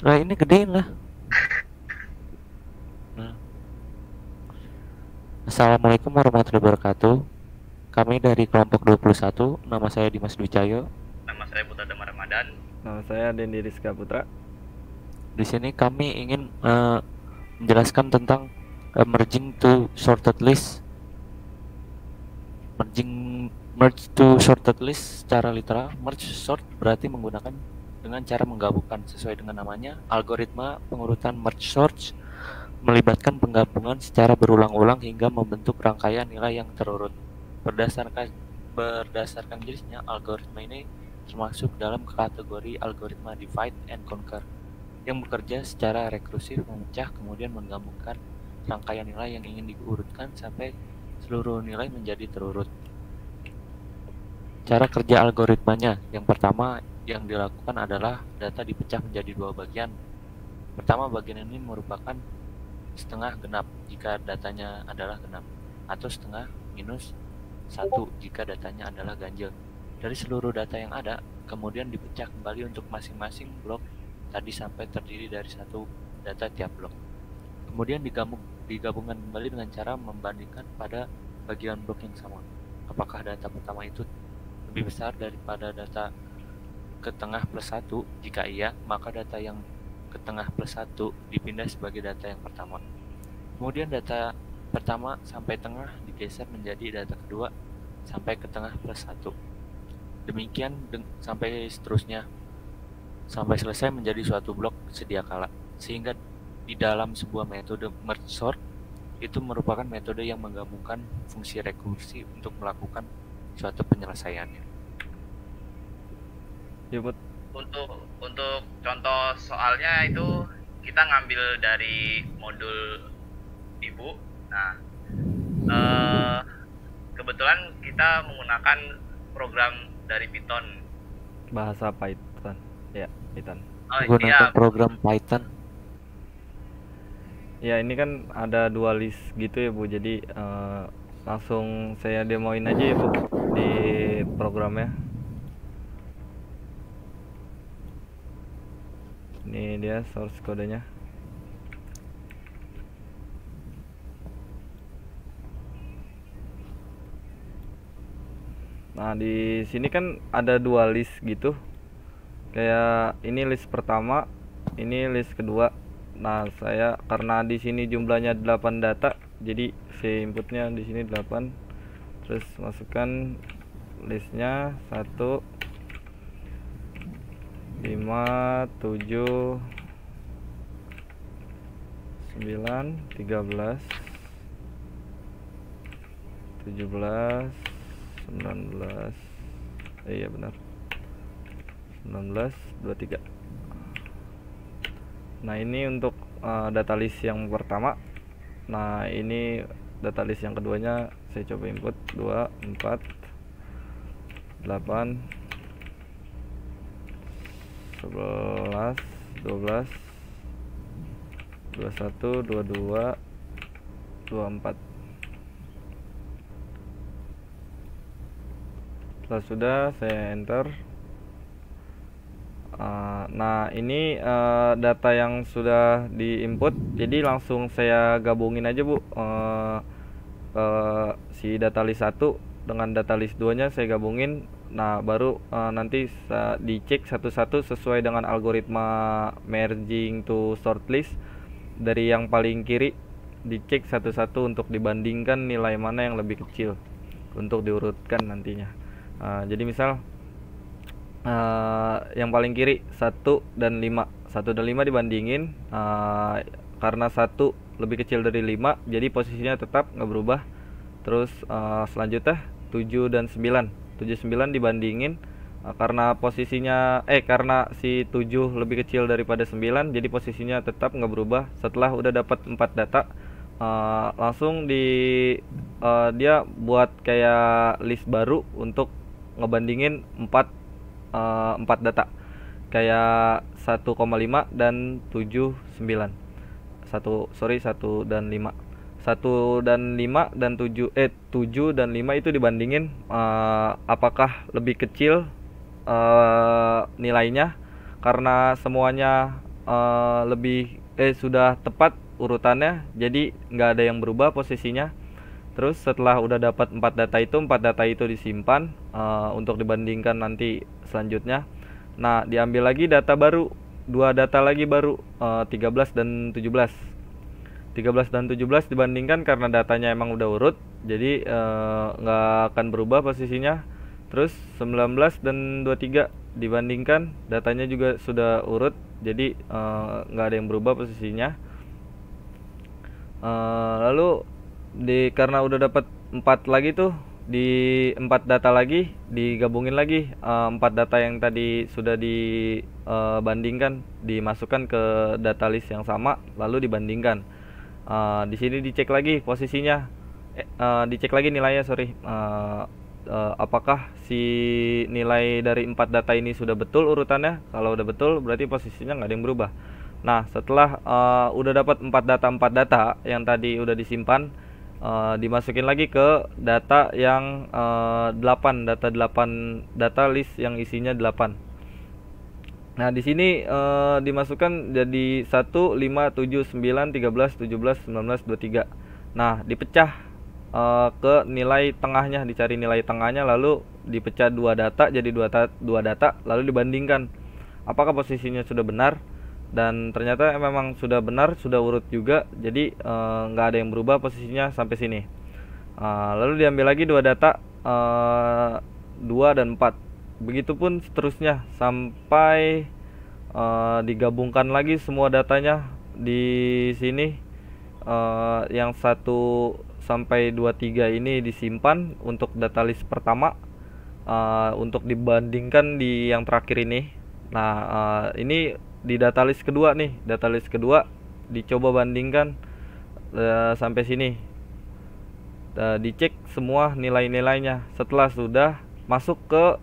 Lah ini gedein lah. Nah. Assalamualaikum warahmatullahi wabarakatuh. Kami dari kelompok 21. Nama saya Dimas Dwicahyo. Nama saya Putra Damar Ramadan. Nama saya Dendi Rizka Putra. Di sini kami ingin menjelaskan tentang merging to sorted list. Merge to sorted list secara literal. Merge sort berarti menggunakan dengan cara menggabungkan sesuai dengan namanya. Algoritma pengurutan merge sort melibatkan penggabungan secara berulang-ulang hingga membentuk rangkaian nilai yang terurut. Berdasarkan jenisnya, algoritma ini termasuk dalam kategori algoritma divide and conquer yang bekerja secara rekursif, memecah kemudian menggabungkan rangkaian nilai yang ingin diurutkan sampai seluruh nilai menjadi terurut. Cara kerja algoritmanya, yang pertama yang dilakukan adalah data dipecah menjadi dua bagian. Pertama, bagian ini merupakan setengah genap jika datanya adalah genap, atau setengah minus 1 jika datanya adalah ganjil. Dari seluruh data yang ada, kemudian dipecah kembali untuk masing-masing blok tadi sampai terdiri dari satu data tiap blok. Kemudian digabungkan kembali dengan cara membandingkan pada bagian blok yang sama. Apakah data pertama itu lebih besar daripada data ke tengah plus 1? Jika iya, maka data yang ke tengah plus 1 dipindah sebagai data yang pertama. Kemudian data pertama sampai tengah digeser menjadi data kedua sampai ke tengah plus 1. Demikian sampai seterusnya, sampai selesai menjadi suatu blok sedia kala. Sehingga di dalam sebuah metode merge sort itu merupakan metode yang menggabungkan fungsi rekursi untuk melakukan suatu penyelesaiannya. Ya, Put. Untuk contoh soalnya itu kita ngambil dari modul ibu. Nah, kebetulan kita menggunakan program dari Python. Bahasa Python. Ya, Python. Menggunakan program Python. Ya, ini kan ada dua list gitu ya, Bu. Jadi langsung saya demoin aja ya, Bu, di programnya. Ini dia source kodenya. Nah, di sini kan ada dua list gitu. Kayak ini list pertama, ini list kedua. Nah, saya karena di sini jumlahnya 8 data, jadi saya inputnya di sini 8. Terus masukkan listnya 1 5 7 9 13 17 19. Iya benar, 19 23. Nah, ini untuk data list yang pertama. Nah, ini data list yang keduanya. Saya coba input 2 4 8 11 12 21 22 24. Setelah sudah, saya enter. Nah, ini data yang sudah diinput, jadi langsung saya gabungin aja, Bu. Si data list 1 dengan data list 2 nya saya gabungin. Nah, baru nanti dicek satu-satu sesuai dengan algoritma merging to sort list. Dari yang paling kiri dicek satu-satu untuk dibandingkan nilai mana yang lebih kecil untuk diurutkan nantinya. Jadi misal yang paling kiri 1 dan 5 dibandingin, karena 1 lebih kecil dari 5, jadi posisinya tetap nggak berubah. Terus selanjutnya 7 dan 9 dibandingin, karena posisinya karena si 7 lebih kecil daripada 9, jadi posisinya tetap nggak berubah. Setelah udah dapat 4 data, langsung dia buat kayak list baru untuk ngebandingin 4 data, kayak 1,5 dan 7 9. 1 dan 5. 1 dan 5 dan 7 dan 5 itu dibandingin apakah lebih kecil nilainya, karena semuanya sudah tepat urutannya, jadi nggak ada yang berubah posisinya. Terus setelah udah dapat 4 data itu disimpan untuk dibandingkan nanti selanjutnya. Nah, diambil lagi data baru, 2 data lagi baru, 13 dan 17. 13 dan 17 dibandingkan karena datanya emang udah urut, jadi nggak akan berubah posisinya. Terus 19 dan 23 dibandingkan, datanya juga sudah urut, jadi nggak ada yang berubah posisinya. Lalu karena udah dapat 4 lagi tuh, di 4 data lagi digabungin lagi, 4 data yang tadi sudah dibandingkan dimasukkan ke data list yang sama lalu dibandingkan. Di sini dicek lagi posisinya, dicek lagi nilainya, apakah si nilai dari 4 data ini sudah betul urutannya. Kalau udah betul berarti posisinya nggak ada yang berubah. Nah, setelah udah dapat 4 data yang tadi udah disimpan, dimasukin lagi ke data yang 8 data list yang isinya 8. Nah, di sini dimasukkan jadi 1, 5, 7, 9, 13, 17, 19, 23. Nah, dipecah ke nilai tengahnya, dicari nilai tengahnya lalu dipecah 2 data jadi 2 data lalu dibandingkan apakah posisinya sudah benar. Dan ternyata memang sudah benar, sudah urut juga, jadi nggak ada yang berubah posisinya sampai sini. Lalu diambil lagi 2 data, 2 dan 4, begitupun seterusnya sampai digabungkan lagi semua datanya di sini. Yang 1 sampai 23 ini disimpan untuk data list pertama, untuk dibandingkan di yang terakhir ini. Nah, ini di data list kedua nih, data list kedua dicoba bandingkan sampai sini, dicek semua nilai-nilainya. Setelah sudah masuk ke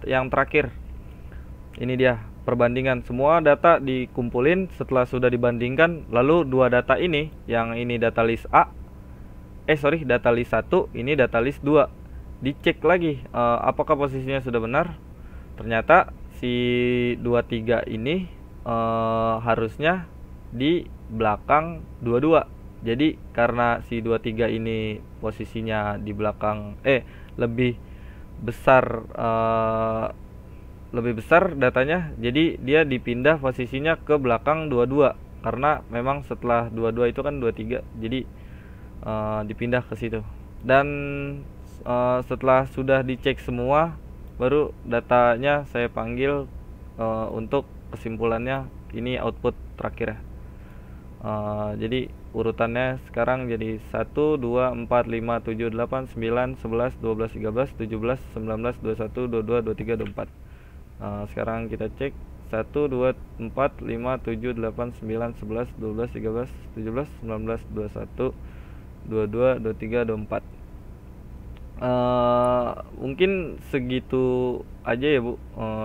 yang terakhir, ini dia perbandingan, semua data dikumpulin. Setelah sudah dibandingkan, lalu 2 data ini, yang ini data list data list 1, ini data list 2, dicek lagi apakah posisinya sudah benar. Ternyata si 23 ini harusnya di belakang 22. Jadi karena si 23 ini posisinya di belakang lebih besar datanya, jadi dia dipindah posisinya ke belakang 22 karena memang setelah 22 itu kan 23, jadi dipindah ke situ. Dan setelah sudah dicek semua, baru datanya saya panggil untuk kesimpulannya. Ini output terakhir ya. Jadi urutannya sekarang jadi 1, 2, 4, 5, 7, 8, 9, 11, 12, 13, 17, 19, 21, 22, 23, 24. Sekarang kita cek 1, 2, 4, 5, 7, 8, 9, 11, 12, 13, 17, 19, 21, 22, 23, 24. Mungkin segitu aja ya Bu,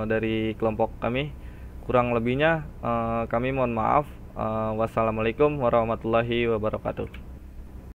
dari kelompok kami. Kurang lebihnya kami mohon maaf. Wassalamualaikum warahmatullahi wabarakatuh.